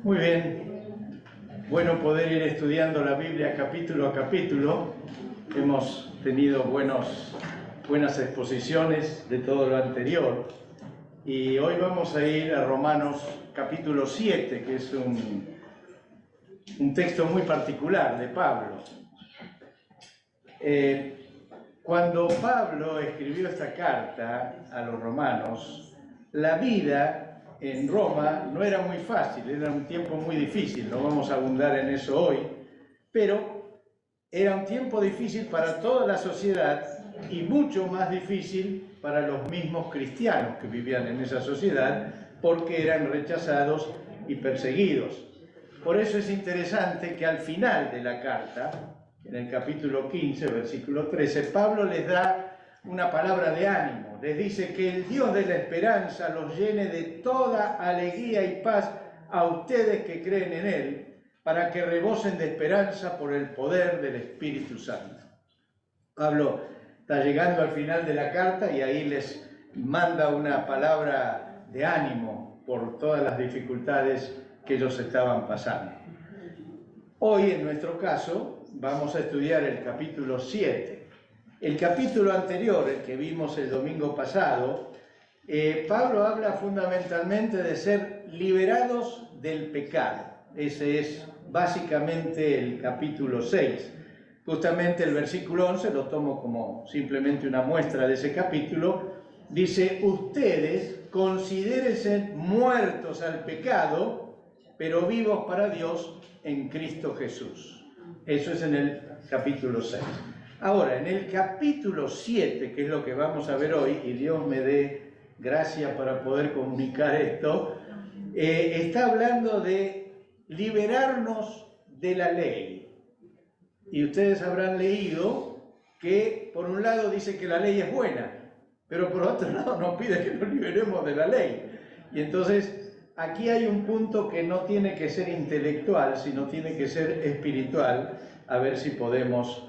Muy bien, bueno poder ir estudiando la Biblia capítulo a capítulo. Hemos tenido buenas exposiciones de todo lo anterior y hoy vamos a ir a Romanos capítulo 7, que es un texto muy particular de Pablo. Cuando Pablo escribió esta carta a los romanos, la vida en Roma no era muy fácil, era un tiempo muy difícil, no vamos a abundar en eso hoy, pero era un tiempo difícil para toda la sociedad y mucho más difícil para los mismos cristianos que vivían en esa sociedad, porque eran rechazados y perseguidos. Por eso es interesante que al final de la carta, en el capítulo 15, versículo 13, Pablo les da una palabra de ánimo. Les dice que el Dios de la esperanza los llene de toda alegría y paz a ustedes que creen en Él, para que rebosen de esperanza por el poder del Espíritu Santo. Pablo está llegando al final de la carta y ahí les manda una palabra de ánimo por todas las dificultades que ellos estaban pasando. Hoy, en nuestro caso, vamos a estudiar el capítulo 7. El capítulo anterior, el que vimos el domingo pasado, Pablo habla fundamentalmente de ser liberados del pecado. Ese es básicamente el capítulo 6. Justamente el versículo 11, lo tomo como simplemente una muestra de ese capítulo, dice: ustedes considérense muertos al pecado, pero vivos para Dios en Cristo Jesús. Eso es en el capítulo 6. Ahora, en el capítulo 7, que es lo que vamos a ver hoy, y Dios me dé gracia para poder comunicar esto, está hablando de liberarnos de la ley. Y ustedes habrán leído que por un lado dice que la ley es buena, pero por otro lado nos pide que nos liberemos de la ley. Y entonces aquí hay un punto que no tiene que ser intelectual, sino tiene que ser espiritual, a ver si podemos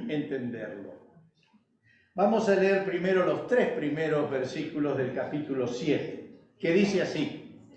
entenderlo. Vamos a leer primero los 3 primeros versículos del capítulo 7, que dice así: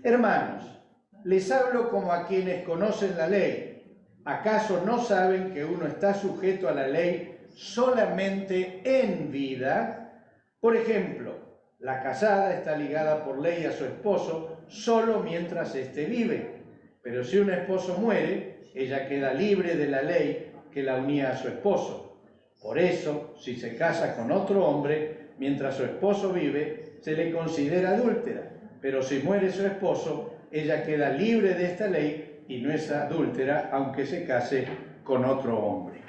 hermanos, les hablo como a quienes conocen la ley. ¿Acaso no saben que uno está sujeto a la ley solamente en vida? Por ejemplo, la casada está ligada por ley a su esposo solo mientras éste vive. Pero si un esposo muere, ella queda libre de la ley que la unía a su esposo. Por eso, si se casa con otro hombre mientras su esposo vive, se le considera adúltera. Pero si muere su esposo, ella queda libre de esta ley y no es adúltera, aunque se case con otro hombre.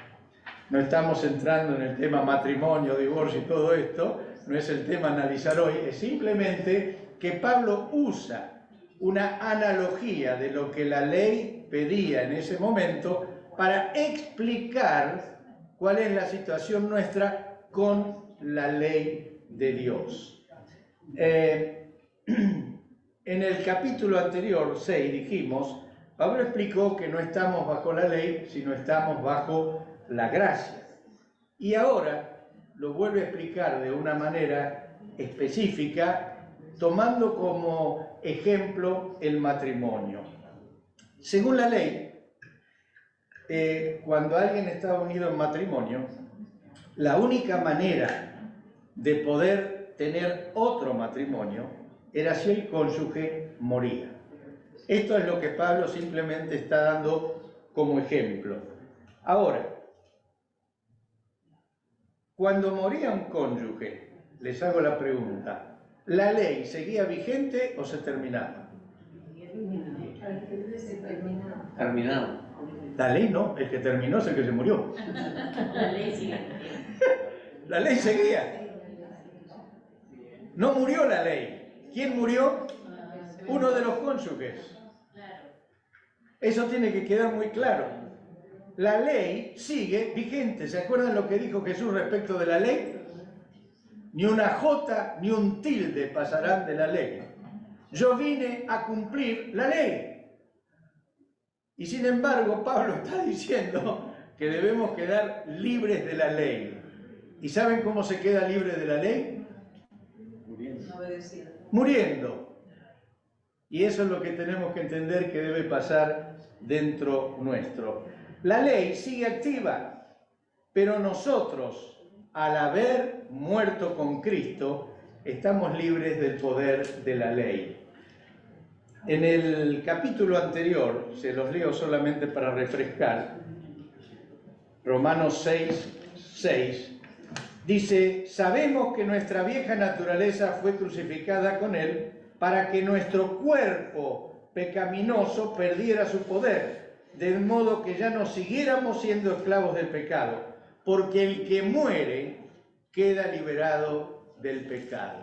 No estamos entrando en el tema matrimonio, divorcio y todo esto, no es el tema a analizar hoy, es simplemente que Pablo usa una analogía de lo que la ley pedía en ese momento para explicar cuál es la situación nuestra con la ley de Dios. En el capítulo anterior, 6, dijimos, Pablo explicó que no estamos bajo la ley, sino estamos bajo la gracia. Y ahora lo vuelve a explicar de una manera específica, tomando como ejemplo el matrimonio. Según la ley, cuando alguien está unido en matrimonio, la única manera de poder tener otro matrimonio era si el cónyuge moría. Esto es lo que Pablo simplemente está dando como ejemplo. Ahora, cuando moría un cónyuge, les hago la pregunta, ¿la ley seguía vigente o se terminaba? Terminado. La ley no, el que terminó es el que se murió. La ley sigue. La ley seguía. No murió la ley. ¿Quién murió? Uno de los cónyuges. Eso tiene que quedar muy claro. La ley sigue vigente. ¿Se acuerdan lo que dijo Jesús respecto de la ley? Ni una jota ni un tilde pasarán de la ley. Yo vine a cumplir la ley. Y sin embargo, Pablo está diciendo que debemos quedar libres de la ley. ¿Y saben cómo se queda libre de la ley? Muriendo. Y eso es lo que tenemos que entender que debe pasar dentro nuestro. La ley sigue activa, pero nosotros, al haber muerto con Cristo, estamos libres del poder de la ley. En el capítulo anterior, se los leo solamente para refrescar, Romanos 6, dice: sabemos que nuestra vieja naturaleza fue crucificada con Él para que nuestro cuerpo pecaminoso perdiera su poder, de modo que ya no siguiéramos siendo esclavos del pecado, porque el que muere queda liberado del pecado.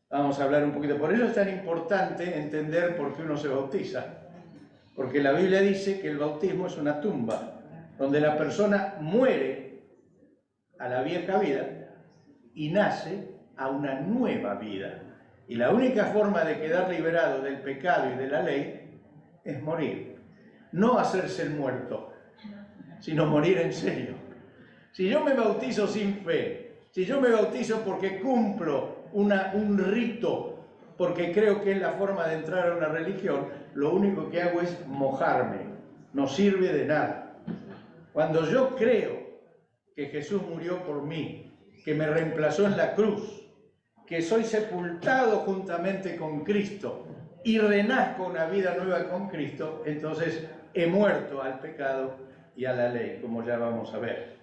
Vamos a hablar un poquito. Por eso es tan importante entender por qué uno se bautiza. Porque la Biblia dice que el bautismo es una tumba, donde la persona muere a la vieja vida y nace a una nueva vida. Y la única forma de quedar liberado del pecado y de la ley es morir. No hacerse el muerto, sino morir en serio. Si yo me bautizo sin fe, si yo me bautizo porque cumplo un rito, porque creo que es la forma de entrar a una religión, lo único que hago es mojarme, no sirve de nada. Cuando yo creo que Jesús murió por mí, que me reemplazó en la cruz, que soy sepultado juntamente con Cristo y renazco una vida nueva con Cristo, entonces he muerto al pecado y a la ley, como ya vamos a ver.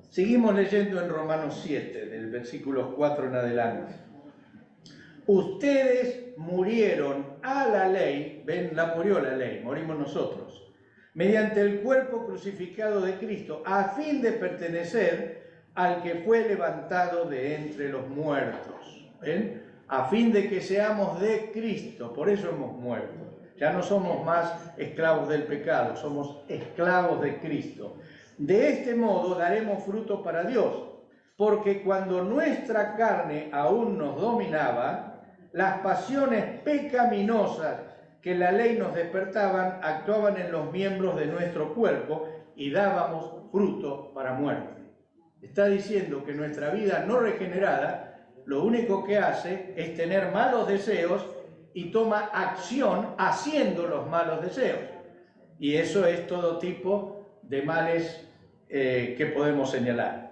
Seguimos leyendo en Romanos 7, del versículo 4 en adelante. Ustedes murieron a la ley, ven, la murió la ley, morimos nosotros, mediante el cuerpo crucificado de Cristo, a fin de pertenecer al que fue levantado de entre los muertos. ¿Ven? A fin de que seamos de Cristo, por eso hemos muerto. Ya no somos más esclavos del pecado, somos esclavos de Cristo. De este modo daremos fruto para Dios, porque cuando nuestra carne aún nos dominaba, las pasiones pecaminosas que la ley nos despertaban actuaban en los miembros de nuestro cuerpo y dábamos fruto para muerte. Está diciendo que nuestra vida no regenerada lo único que hace es tener malos deseos y toma acción haciendo los malos deseos. Y eso es todo tipo de males que podemos señalar.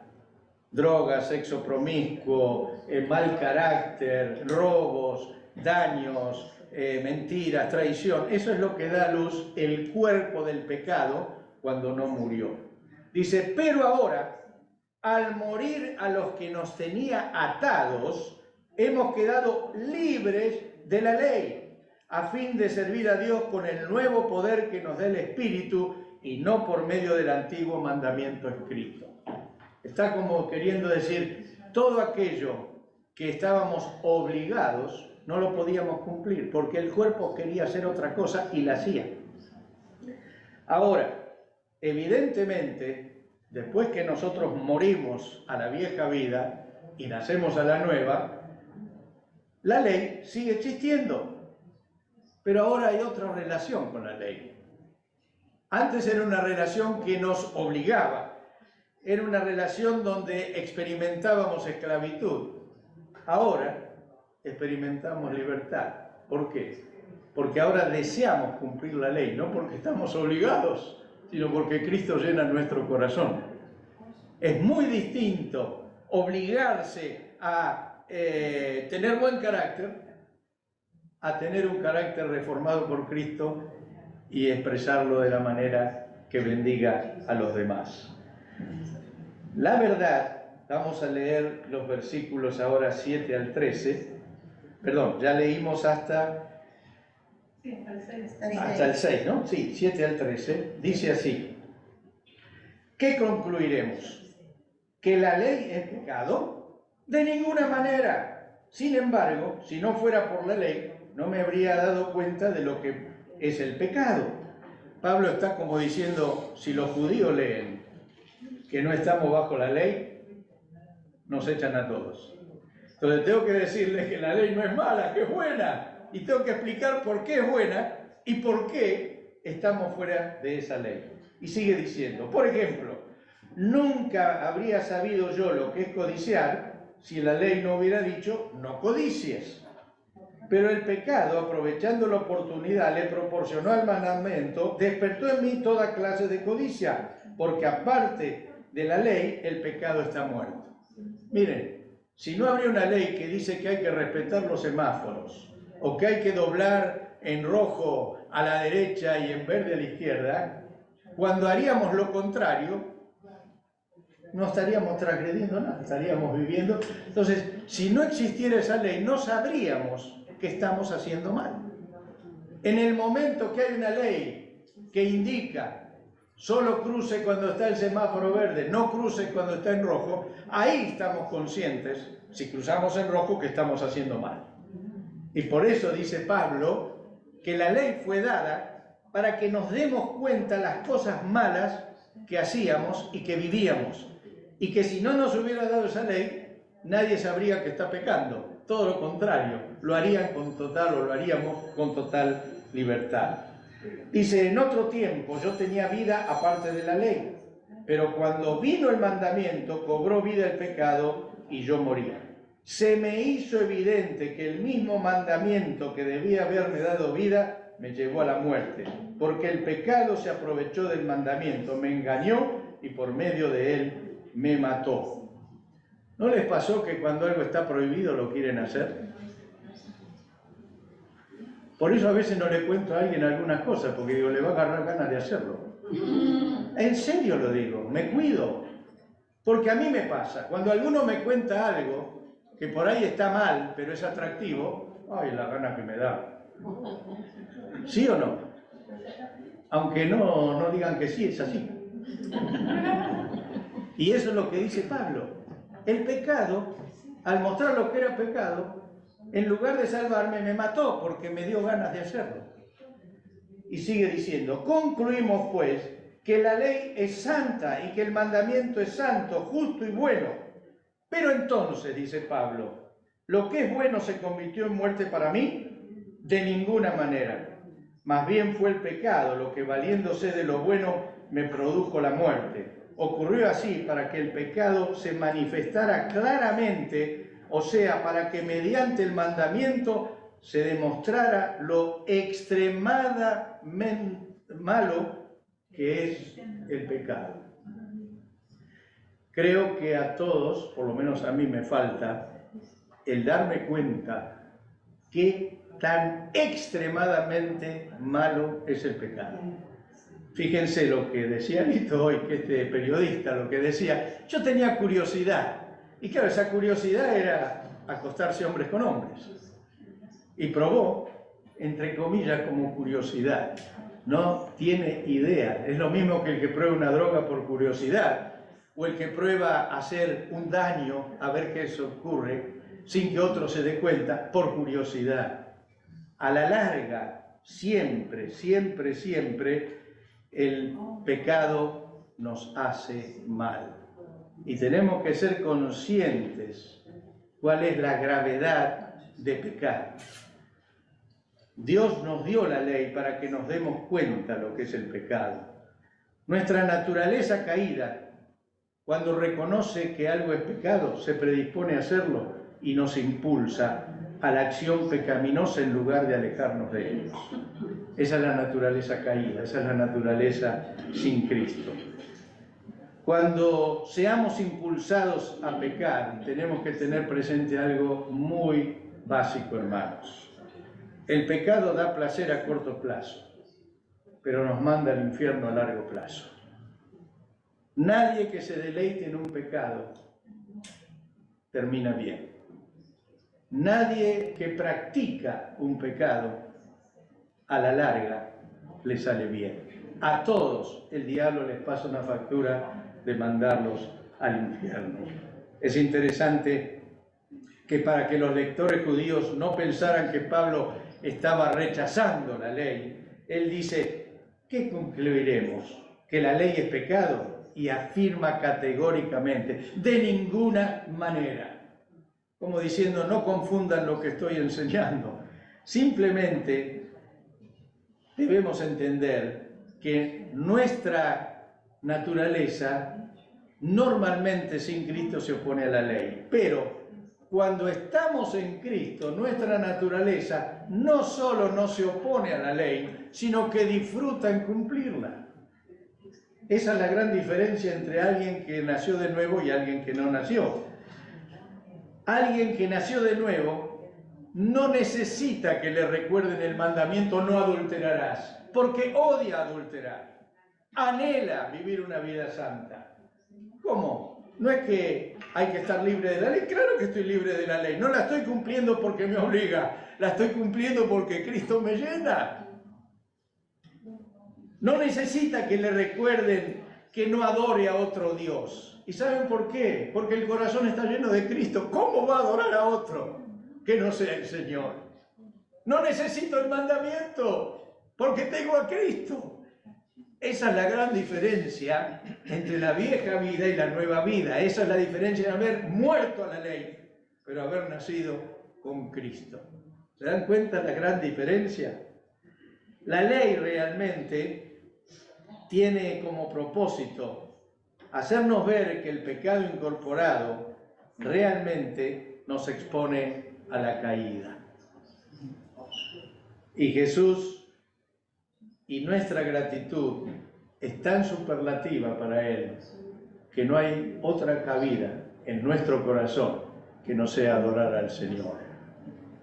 Drogas, sexo promiscuo, mal carácter, robos, daños, mentiras, traición. Eso es lo que da a luz el cuerpo del pecado cuando no murió. Dice, pero ahora, al morir a los que nos tenía atados, hemos quedado libres de la ley, a fin de servir a Dios con el nuevo poder que nos da el Espíritu y no por medio del antiguo mandamiento escrito. Está como queriendo decir, todo aquello que estábamos obligados no lo podíamos cumplir, porque el cuerpo quería hacer otra cosa y la hacía. Ahora, evidentemente, después que nosotros morimos a la vieja vida y nacemos a la nueva, la ley sigue existiendo, pero ahora hay otra relación con la ley. Antes era una relación que nos obligaba, era una relación donde experimentábamos esclavitud. Ahora experimentamos libertad. ¿Por qué? Porque ahora deseamos cumplir la ley, no porque estamos obligados, sino porque Cristo llena nuestro corazón. Es muy distinto obligarse a tener buen carácter a tener un carácter reformado por Cristo y expresarlo de la manera que bendiga a los demás. La verdad, vamos a leer los versículos ahora 7 al 13. Perdón, ya leímos hasta el 6, ¿no? Sí, 7 al 13. Dice así: ¿qué concluiremos? ¿Que la ley es pecado? De ninguna manera. Sin embargo, si no fuera por la ley, no me habría dado cuenta de lo que es el pecado. Pablo está como diciendo, si los judíos leen que no estamos bajo la ley, nos echan a todos. Entonces tengo que decirles que la ley no es mala, que es buena. Y tengo que explicar por qué es buena y por qué estamos fuera de esa ley. Y sigue diciendo, por ejemplo, nunca habría sabido yo lo que es codiciar si la ley no hubiera dicho, no codicies. Pero el pecado, aprovechando la oportunidad, le proporcionó al mandamiento, despertó en mí toda clase de codicia, porque aparte de la ley, el pecado está muerto. Miren, si no habría una ley que dice que hay que respetar los semáforos, o que hay que doblar en rojo a la derecha y en verde a la izquierda, cuando haríamos lo contrario, no estaríamos transgrediendo nada, estaríamos viviendo. Entonces, si no existiera esa ley, no sabríamos que estamos haciendo mal. En el momento que hay una ley que indica solo cruce cuando está el semáforo verde, no cruce cuando está en rojo, ahí estamos conscientes, si cruzamos en rojo, que estamos haciendo mal. Y por eso dice Pablo que la ley fue dada para que nos demos cuenta las cosas malas que hacíamos y que vivíamos. Y que si no nos hubiera dado esa ley, nadie sabría que está pecando. Todo lo contrario, lo harían con total, o lo haríamos con total libertad. Dice, en otro tiempo yo tenía vida aparte de la ley, pero cuando vino el mandamiento, cobró vida el pecado y yo moría. Se me hizo evidente que el mismo mandamiento que debía haberme dado vida, me llevó a la muerte, porque el pecado se aprovechó del mandamiento, me engañó y por medio de él me mató. ¿No les pasó que cuando algo está prohibido lo quieren hacer? Por eso a veces no le cuento a alguien algunas cosas, porque digo, le va a agarrar ganas de hacerlo. En serio lo digo, me cuido. Porque a mí me pasa, cuando alguno me cuenta algo que por ahí está mal, pero es atractivo, ay, la gana que me da. ¿Sí o no? Aunque no digan que sí, es así. Y eso es lo que dice Pablo. El pecado, al mostrar lo que era pecado, en lugar de salvarme, me mató porque me dio ganas de hacerlo. Y sigue diciendo, concluimos pues que la ley es santa y que el mandamiento es santo, justo y bueno. Pero entonces, dice Pablo, ¿lo que es bueno se convirtió en muerte para mí? De ninguna manera. Más bien fue el pecado lo que, valiéndose de lo bueno, me produjo la muerte. Ocurrió así para que el pecado se manifestara claramente, o sea, para que mediante el mandamiento se demostrara lo extremadamente malo que es el pecado. Creo que a todos, por lo menos a mí me falta, el darme cuenta qué tan extremadamente malo es el pecado. Fíjense lo que decía Lito hoy, que este periodista, lo que decía, yo tenía curiosidad, y claro, esa curiosidad era acostarse hombres con hombres, y probó, entre comillas, como curiosidad. No tiene idea, es lo mismo que el que prueba una droga por curiosidad, o el que prueba hacer un daño a ver qué eso ocurre, sin que otro se dé cuenta, por curiosidad. A la larga, siempre, siempre, siempre, el pecado nos hace mal. Y tenemos que ser conscientes cuál es la gravedad de pecar. Dios nos dio la ley para que nos demos cuenta lo que es el pecado. Nuestra naturaleza caída, cuando reconoce que algo es pecado, se predispone a hacerlo y nos impulsa a la acción pecaminosa en lugar de alejarnos de ellos. Esa es la naturaleza caída, esa es la naturaleza sin Cristo. Cuando seamos impulsados a pecar, tenemos que tener presente algo muy básico, hermanos. El pecado da placer a corto plazo, pero nos manda al infierno a largo plazo. Nadie que se deleite en un pecado termina bien. Nadie que practica un pecado a la larga le sale bien. A todos el diablo les pasa una factura de mandarlos al infierno. Es interesante que para que los lectores judíos no pensaran que Pablo estaba rechazando la ley, él dice, ¿qué concluiremos? ¿Que la ley es pecado? Y afirma categóricamente, de ninguna manera. Como diciendo, no confundan lo que estoy enseñando. Simplemente debemos entender que nuestra naturaleza normalmente sin Cristo se opone a la ley, pero cuando estamos en Cristo, nuestra naturaleza no solo no se opone a la ley, sino que disfruta en cumplirla. Esa es la gran diferencia entre alguien que nació de nuevo y alguien que no nació. Alguien que nació de nuevo no necesita que le recuerden el mandamiento no adulterarás, porque odia adulterar, anhela vivir una vida santa. ¿Cómo? No es que hay que estar libre de la ley, claro que estoy libre de la ley, no la estoy cumpliendo porque me obliga, la estoy cumpliendo porque Cristo me llena. No necesita que le recuerden que no adore a otro Dios. ¿Y saben por qué? Porque el corazón está lleno de Cristo. ¿Cómo va a adorar a otro que no sea el Señor? No necesito el mandamiento porque tengo a Cristo. Esa es la gran diferencia entre la vieja vida y la nueva vida. Esa es la diferencia de haber muerto a la ley, pero haber nacido con Cristo. ¿Se dan cuenta la gran diferencia? La ley realmente tiene como propósito hacernos ver que el pecado incorporado realmente nos expone a la caída. Y Jesús y nuestra gratitud es tan superlativa para Él que no hay otra cabida en nuestro corazón que no sea adorar al Señor.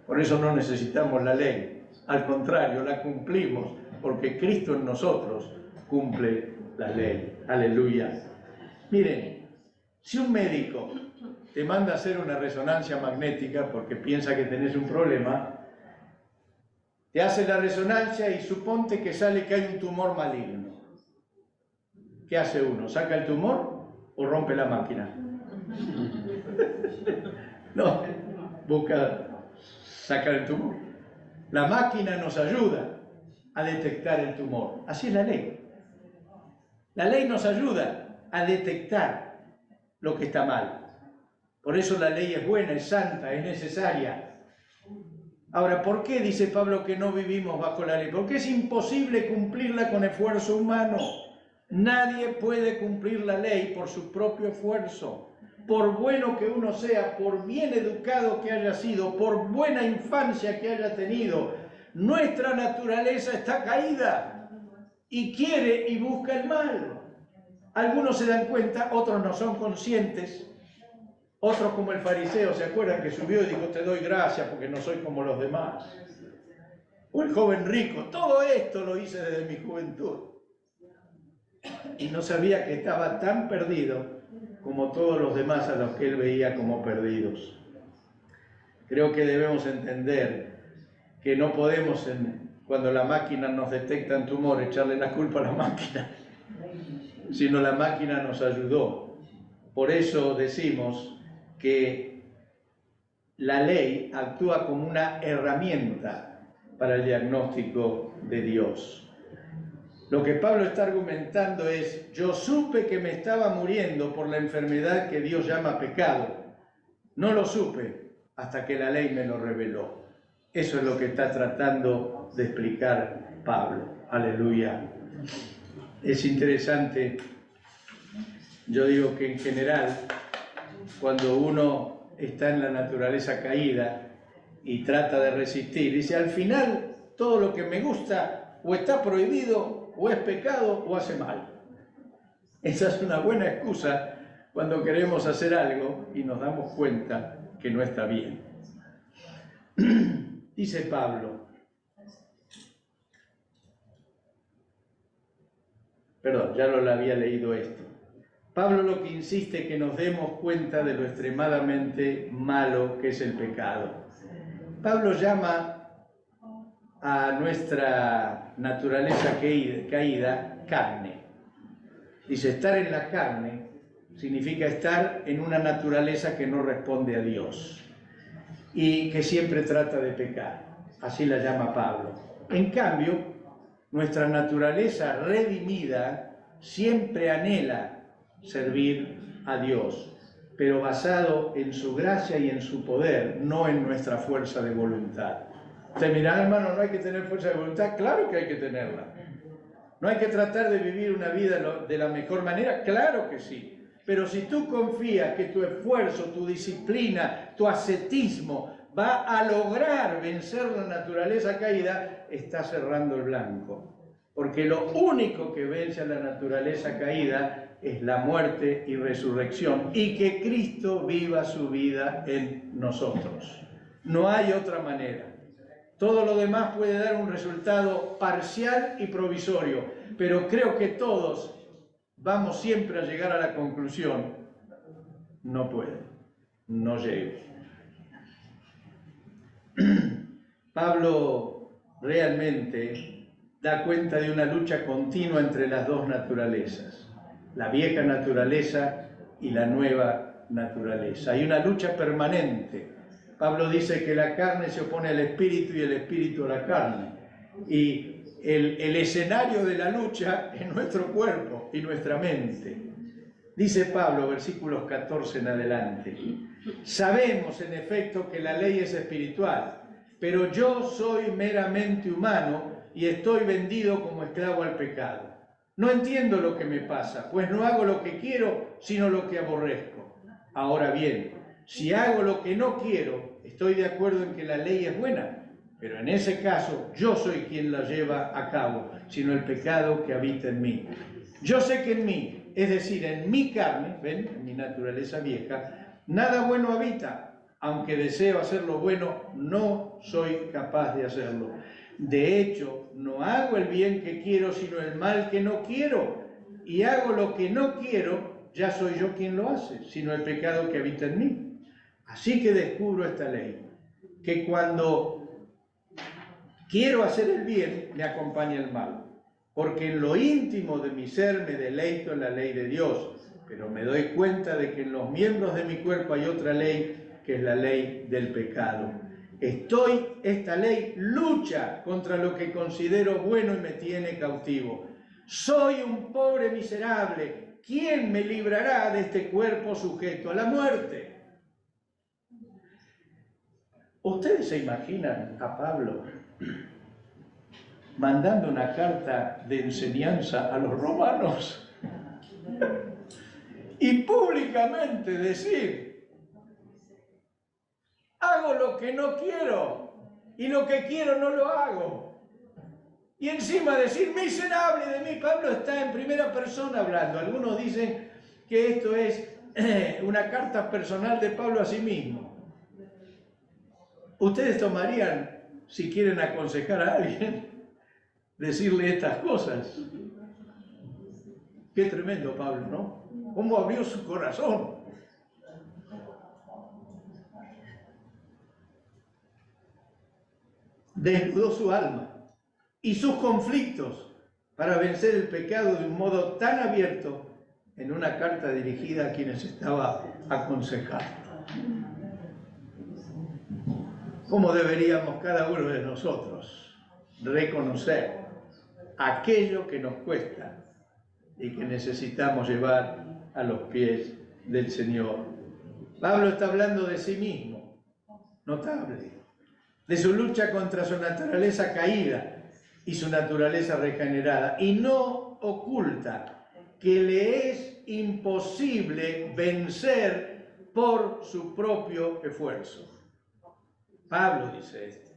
Por eso no necesitamos la ley, al contrario, la cumplimos, porque Cristo en nosotros cumple la ley. Aleluya. Miren, si un médico te manda a hacer una resonancia magnética porque piensa que tenés un problema, te hace la resonancia y suponte que sale que hay un tumor maligno. ¿Qué hace uno? ¿Saca el tumor o rompe la máquina? No, busca sacar el tumor. La máquina nos ayuda a detectar el tumor. Así es la ley. La ley nos ayuda a detectar lo que está mal. Por eso la ley es buena, es santa, es necesaria. Ahora, ¿por qué dice Pablo que no vivimos bajo la ley? Porque es imposible cumplirla con esfuerzo humano. Nadie puede cumplir la ley por su propio esfuerzo. Por bueno que uno sea, por bien educado que haya sido, por buena infancia que haya tenido, nuestra naturaleza está caída y quiere y busca el mal. Algunos se dan cuenta, otros no son conscientes. Otros como el fariseo, ¿se acuerdan que subió y dijo, te doy gracias porque no soy como los demás? O el joven rico, todo esto lo hice desde mi juventud. Y no sabía que estaba tan perdido como todos los demás a los que él veía como perdidos. Creo que debemos entender que no podemos, cuando la máquina nos detecta un tumor, echarle la culpa a la máquina, sino la máquina nos ayudó. Por eso decimos que la ley actúa como una herramienta para el diagnóstico de Dios. Lo que Pablo está argumentando es, yo supe que me estaba muriendo por la enfermedad que Dios llama pecado. No lo supe hasta que la ley me lo reveló. Eso es lo que está tratando de explicar Pablo. Aleluya. Es interesante, yo digo que en general, cuando uno está en la naturaleza caída y trata de resistir, dice, al final todo lo que me gusta o está prohibido, o es pecado, o hace mal. Esa es una buena excusa cuando queremos hacer algo y nos damos cuenta que no está bien. Dice Pablo, perdón, ya lo había leído esto. Pablo lo que insiste es que nos demos cuenta de lo extremadamente malo que es el pecado. Pablo llama a nuestra naturaleza caída carne. Dice, estar en la carne significa estar en una naturaleza que no responde a Dios y que siempre trata de pecar. Así la llama Pablo. En cambio, nuestra naturaleza redimida siempre anhela servir a Dios, pero basado en su gracia y en su poder, no en nuestra fuerza de voluntad. Usted mirá, hermano, no hay que tener fuerza de voluntad, claro que hay que tenerla. No hay que tratar de vivir una vida de la mejor manera, claro que sí. Pero si tú confías que tu esfuerzo, tu disciplina, tu ascetismo va a lograr vencer la naturaleza caída, estás cerrando el blanco. Porque lo único que vence a la naturaleza caída es la muerte y resurrección, y que Cristo viva su vida en nosotros. No hay otra manera. Todo lo demás puede dar un resultado parcial y provisorio, pero creo que todos vamos siempre a llegar a la conclusión: no puedo, no llego. Pablo realmente da cuenta de una lucha continua entre las dos naturalezas, la vieja naturaleza y la nueva naturaleza. Hay una lucha permanente. Pablo dice que la carne se opone al espíritu y el espíritu a la carne. Y el escenario de la lucha es nuestro cuerpo y nuestra mente. Dice Pablo, versículos 14 en adelante: sabemos en efecto que la ley es espiritual, pero yo soy meramente humano y estoy vendido como esclavo al pecado. No entiendo lo que me pasa, pues no hago lo que quiero, sino lo que aborrezco. Ahora bien, si hago lo que no quiero, estoy de acuerdo en que la ley es buena, pero en ese caso yo soy quien la lleva a cabo, sino el pecado que habita en mí. Yo sé que en mí, es decir, en mi carne, ¿ven?, en mi naturaleza vieja, nada bueno habita. Aunque deseo hacer lo bueno, no soy capaz de hacerlo. De hecho, no hago el bien que quiero, sino el mal que no quiero. Y hago lo que no quiero, ya soy yo quien lo hace, sino el pecado que habita en mí. Así que descubro esta ley, que cuando quiero hacer el bien, me acompaña el mal. Porque en lo íntimo de mi ser me deleito en la ley de Dios, pero me doy cuenta de que en los miembros de mi cuerpo hay otra ley, que es la ley del pecado. Esta ley lucha contra lo que considero bueno y me tiene cautivo. Soy un pobre miserable. ¿Quién me librará de este cuerpo sujeto a la muerte? ¿Ustedes se imaginan a Pablo mandando una carta de enseñanza a los romanos y públicamente decir: hago lo que no quiero y lo que quiero no lo hago? Y encima decir: miserable de mí. Pablo está en primera persona hablando. Algunos dicen que esto es una carta personal de Pablo a sí mismo. ¿Ustedes tomarían, si quieren aconsejar a alguien, decirle estas cosas? Qué tremendo Pablo, ¿no? Cómo abrió su corazón. Desnudó su alma y sus conflictos para vencer el pecado de un modo tan abierto en una carta dirigida a quienes estaba aconsejando. ¿Cómo deberíamos cada uno de nosotros reconocer aquello que nos cuesta y que necesitamos llevar a los pies del Señor? Pablo está hablando de sí mismo, notable, de su lucha contra su naturaleza caída y su naturaleza regenerada, y no oculta que le es imposible vencer por su propio esfuerzo. Pablo dice esto: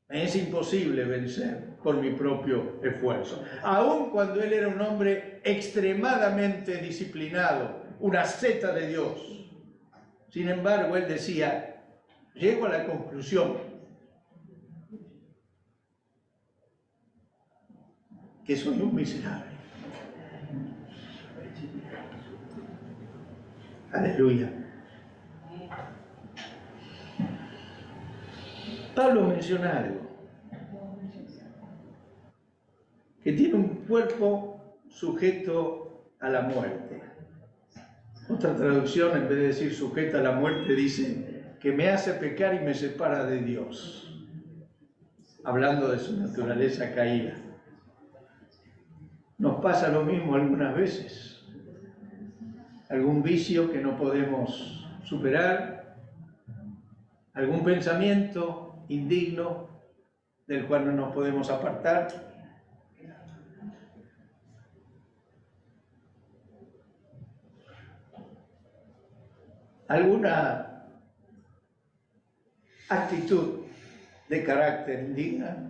es imposible vencer por mi propio esfuerzo. Aun cuando él era un hombre extremadamente disciplinado, una asceta de Dios. Sin embargo, él decía: llego a la conclusión que soy un miserable. Aleluya. Pablo menciona algo, que tiene un cuerpo sujeto a la muerte. Otra traducción, en vez de decir sujeto a la muerte, dice que me hace pecar y me separa de Dios, hablando de su naturaleza caída. Nos pasa lo mismo algunas veces. Algún vicio que no podemos superar, algún pensamiento indigno del cual no nos podemos apartar. alguna actitud de carácter indigna?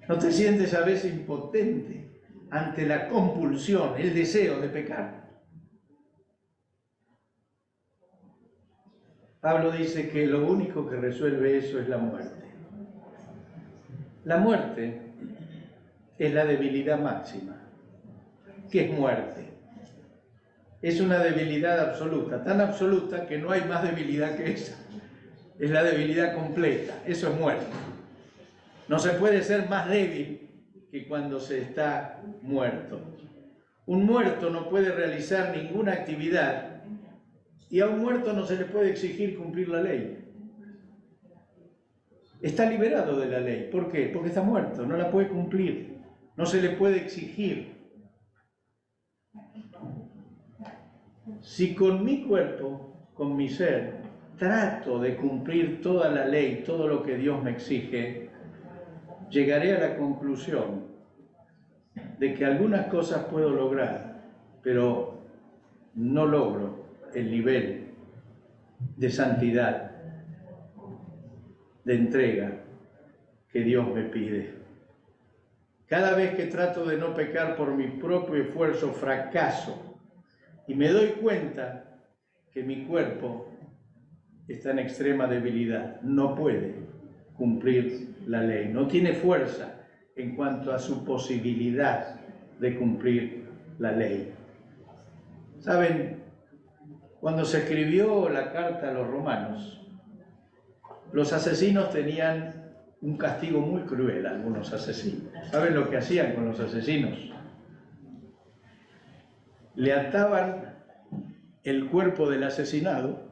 ¿No te sientes a veces impotente ante la compulsión, el deseo de pecar? Pablo dice que lo único que resuelve eso es la muerte. La muerte es la debilidad máxima. ¿Qué es muerte? Es una debilidad absoluta, tan absoluta que no hay más debilidad que esa. Es la debilidad completa, eso es muerte. No se puede ser más débil que cuando se está muerto. Un muerto no puede realizar ninguna actividad y a un muerto no se le puede exigir cumplir la ley. Está liberado de la ley. ¿Por qué? Porque está muerto, no la puede cumplir, no se le puede exigir. Si con mi cuerpo, con mi ser, trato de cumplir toda la ley, todo lo que Dios me exige, llegaré a la conclusión de que algunas cosas puedo lograr, pero no logro el nivel de santidad, de entrega que Dios me pide. Cada vez que trato de no pecar por mi propio esfuerzo, fracaso y me doy cuenta que mi cuerpo está en extrema debilidad, no puede cumplir la ley, no tiene fuerza en cuanto a su posibilidad de cumplir la ley. ¿Saben? Cuando se escribió la carta a los romanos, los asesinos tenían un castigo muy cruel, algunos asesinos. ¿Saben lo que hacían con los asesinos? Le ataban el cuerpo del asesinado,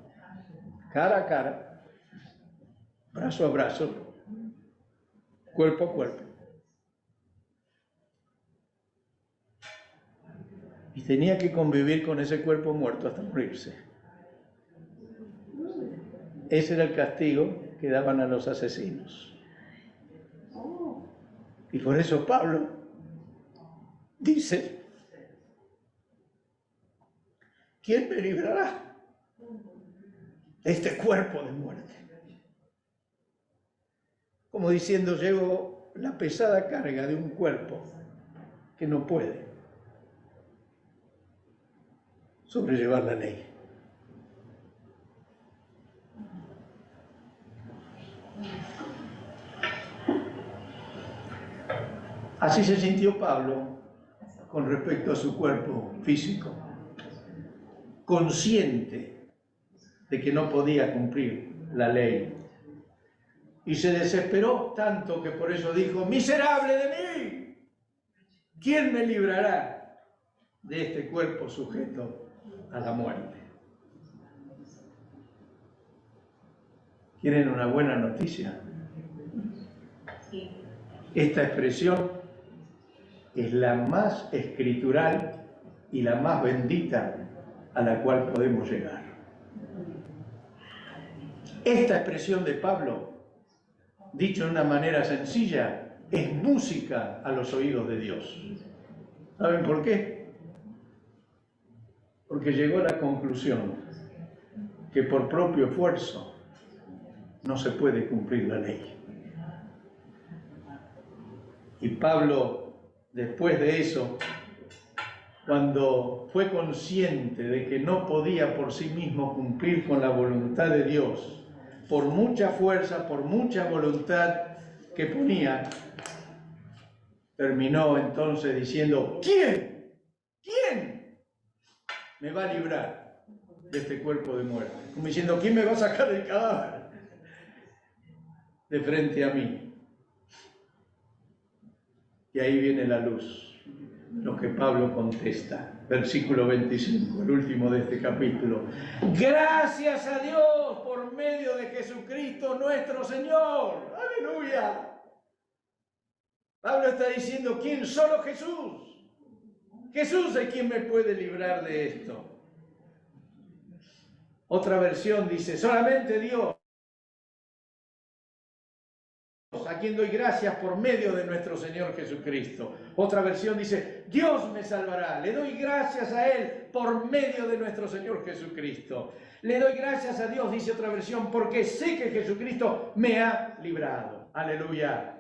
cara a cara, brazo a brazo, cuerpo a cuerpo. Y tenía que convivir con ese cuerpo muerto hasta morirse. Ese era el castigo que daban a los asesinos. Y por eso Pablo dice, ¿quién me librará de este cuerpo de muerte? Como diciendo, llevo la pesada carga de un cuerpo que no puede sobrellevar la ley. Así se sintió Pablo con respecto a su cuerpo físico, consciente de que no podía cumplir la ley. Y se desesperó tanto que por eso dijo, miserable de mí, ¿quién me librará de este cuerpo sujeto a la muerte? ¿Quieren una buena noticia? Esta expresión es la más escritural y la más bendita a la cual podemos llegar. Esta expresión de Pablo, dicho de una manera sencilla, es música a los oídos de Dios. ¿Saben por qué? Porque llegó a la conclusión que por propio esfuerzo no se puede cumplir la ley. Y Pablo, después de eso, cuando fue consciente de que no podía por sí mismo cumplir con la voluntad de Dios, por mucha fuerza, por mucha voluntad que ponía, terminó entonces diciendo, ¿quién me va a librar de este cuerpo de muerte? Como diciendo, ¿quién me va a sacar el cadáver de frente a mí? Y ahí viene la luz, lo que Pablo contesta. Versículo 25, el último de este capítulo. Gracias a Dios por medio de Jesucristo nuestro Señor. ¡Aleluya! Pablo está diciendo, ¿quién? Solo Jesús. Jesús es quien me puede librar de esto. Otra versión dice, solamente Dios, a quien doy gracias por medio de nuestro Señor Jesucristo. Otra versión dice, Dios me salvará. Le doy gracias a Él por medio de nuestro Señor Jesucristo. Le doy gracias a Dios, dice otra versión, porque sé que Jesucristo me ha librado. Aleluya.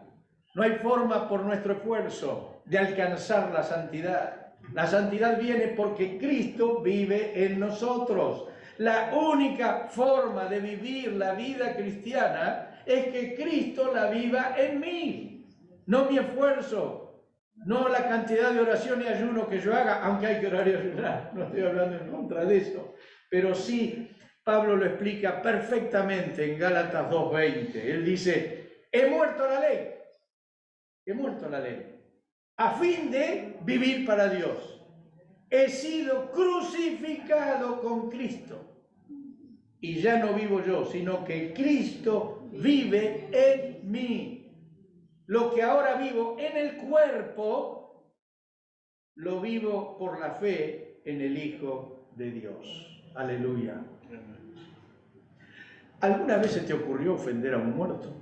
No hay forma por nuestro esfuerzo de alcanzar la santidad. La santidad viene porque Cristo vive en nosotros. La única forma de vivir la vida cristiana es que Cristo la viva en mí. No mi esfuerzo, no la cantidad de oración y ayuno que yo haga, aunque hay que orar y ayunar. No estoy hablando en contra de eso. Pero sí, Pablo lo explica perfectamente en Gálatas 2:20. Él dice, he muerto a la ley. He muerto a la ley, a fin de vivir para Dios. He sido crucificado con Cristo. Y ya no vivo yo, sino que Cristo vive en mí. Lo que ahora vivo en el cuerpo, lo vivo por la fe en el Hijo de Dios. Aleluya. ¿Alguna vez se te ocurrió ofender a un muerto?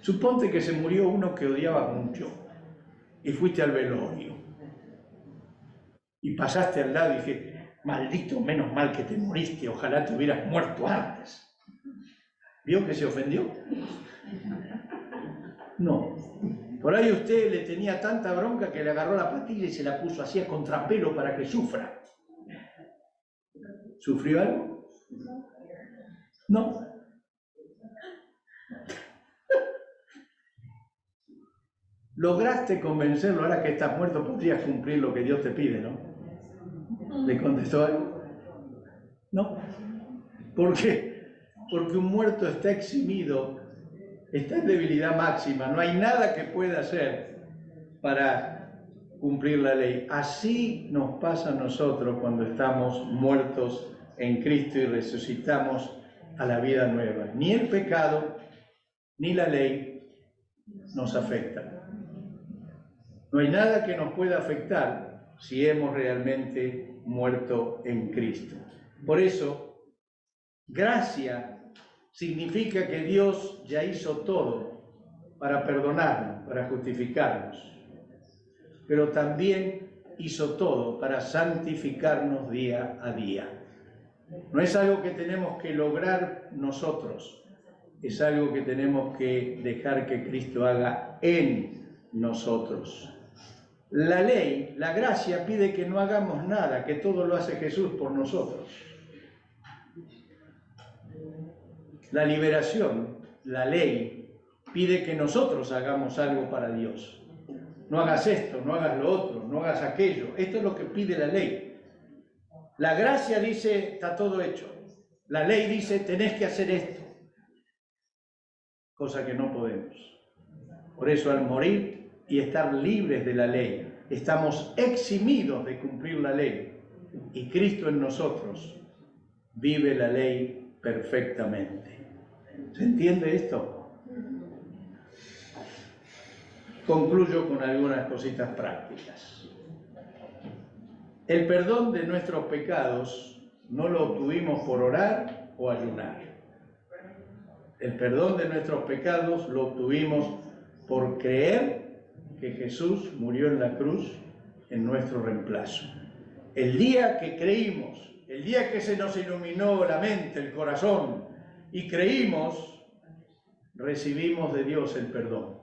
Suponte que se murió uno que odiabas mucho y fuiste al velorio y pasaste al lado y dijiste, maldito, menos mal que te moriste, ojalá te hubieras muerto antes. ¿Vio que se ofendió? No. Por ahí usted le tenía tanta bronca que le agarró la patilla y se la puso así a contrapelo para que sufra. ¿Sufrió algo? No. Lograste convencerlo, ahora que estás muerto podrías cumplir lo que Dios te pide, ¿no? ¿Le contestó algo? No. ¿Por qué? Porque un muerto está eximido, está en debilidad máxima, no hay nada que pueda hacer para cumplir la ley. Así nos pasa a nosotros cuando estamos muertos en Cristo y resucitamos a la vida nueva. Ni el pecado, ni la ley nos afectan. No hay nada que nos pueda afectar si hemos realmente muerto en Cristo. Por eso, gracia significa que Dios ya hizo todo para perdonarnos, para justificarnos, pero también hizo todo para santificarnos día a día. No es algo que tenemos que lograr nosotros, es algo que tenemos que dejar que Cristo haga en nosotros. La ley, la gracia pide que no hagamos nada, que todo lo hace Jesús por nosotros. La liberación, la ley, pide que nosotros hagamos algo para Dios. No hagas esto, no hagas lo otro, no hagas aquello. Esto es lo que pide la ley. La gracia dice, está todo hecho. La ley dice, tenés que hacer esto. Cosa que no podemos. Por eso al morir y estar libres de la ley, estamos eximidos de cumplir la ley. Y Cristo en nosotros vive la ley perfectamente. ¿Se entiende esto? Concluyo con algunas cositas prácticas. El perdón de nuestros pecados no lo obtuvimos por orar o ayunar. El perdón de nuestros pecados lo obtuvimos por creer que Jesús murió en la cruz en nuestro reemplazo. El día que creímos, el día que se nos iluminó la mente, el corazón, y creímos, recibimos de Dios el perdón.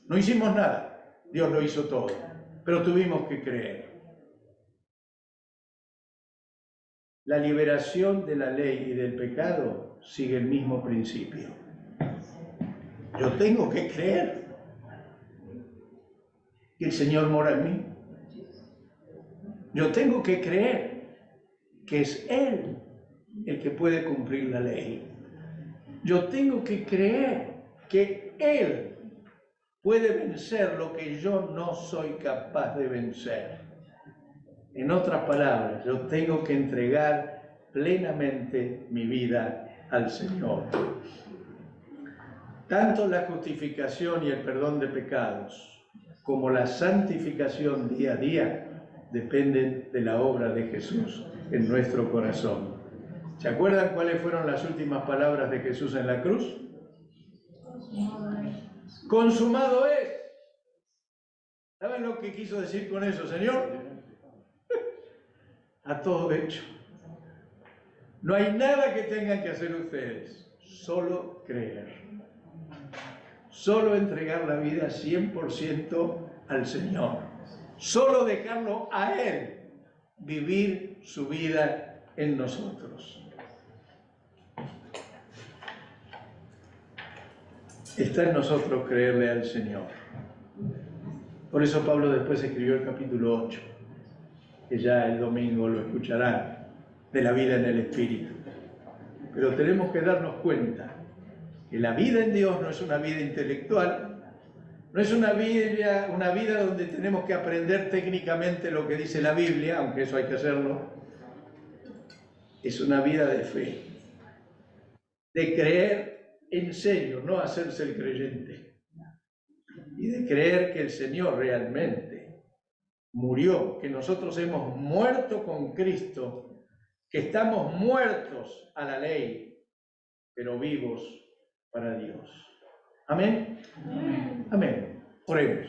No hicimos nada, Dios lo hizo todo, pero tuvimos que creer. La liberación de la ley y del pecado sigue el mismo principio. Yo tengo que creer que el Señor mora en mí. Yo tengo que creer que es Él el que puede cumplir la ley. Yo tengo que creer que Él puede vencer lo que yo no soy capaz de vencer. En otras palabras, yo tengo que entregar plenamente mi vida al Señor. Tanto la justificación y el perdón de pecados como la santificación día a día dependen de la obra de Jesús en nuestro corazón. ¿Se acuerdan cuáles fueron las últimas palabras de Jesús en la cruz? Consumado es. ¿Saben lo que quiso decir con eso, Señor? A todo hecho. No hay nada que tengan que hacer ustedes, solo creer. Solo entregar la vida 100% al Señor. Solo dejarlo a Él vivir su vida en nosotros. Está en nosotros creerle al Señor. Por eso Pablo después escribió el capítulo 8, que ya el domingo lo escucharán, de la vida en el Espíritu. Pero tenemos que darnos cuenta que la vida en Dios no es una vida intelectual, no es una vida donde tenemos que aprender técnicamente lo que dice la Biblia, aunque eso hay que hacerlo. Es una vida de fe, de creer en serio, no hacerse el creyente, y de creer que el Señor realmente murió, que nosotros hemos muerto con Cristo, que estamos muertos a la ley, pero vivos para Dios. ¿Amén? Amén. Amén. Oremos.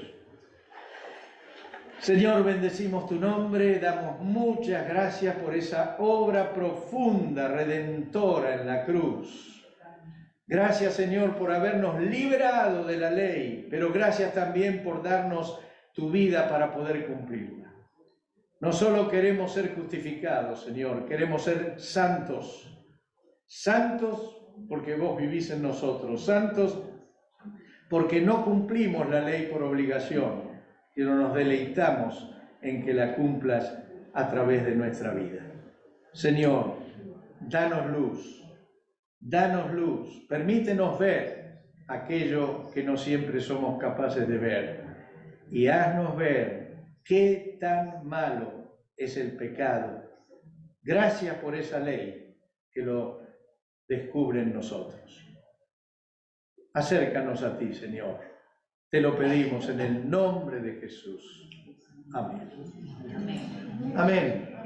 Señor, bendecimos tu nombre, damos muchas gracias por esa obra profunda, redentora en la cruz. Gracias, Señor, por habernos librado de la ley, pero gracias también por darnos tu vida para poder cumplirla. No solo queremos ser justificados, Señor, queremos ser santos. Santos porque vos vivís en nosotros. Santos porque no cumplimos la ley por obligación, sino nos deleitamos en que la cumplas a través de nuestra vida. Señor, danos luz, permítenos ver aquello que no siempre somos capaces de ver y haznos ver qué tan malo es el pecado. Gracias por esa ley que lo descubre en nosotros. Acércanos a ti, Señor. Te lo pedimos en el nombre de Jesús. Amén. Amén. Amén.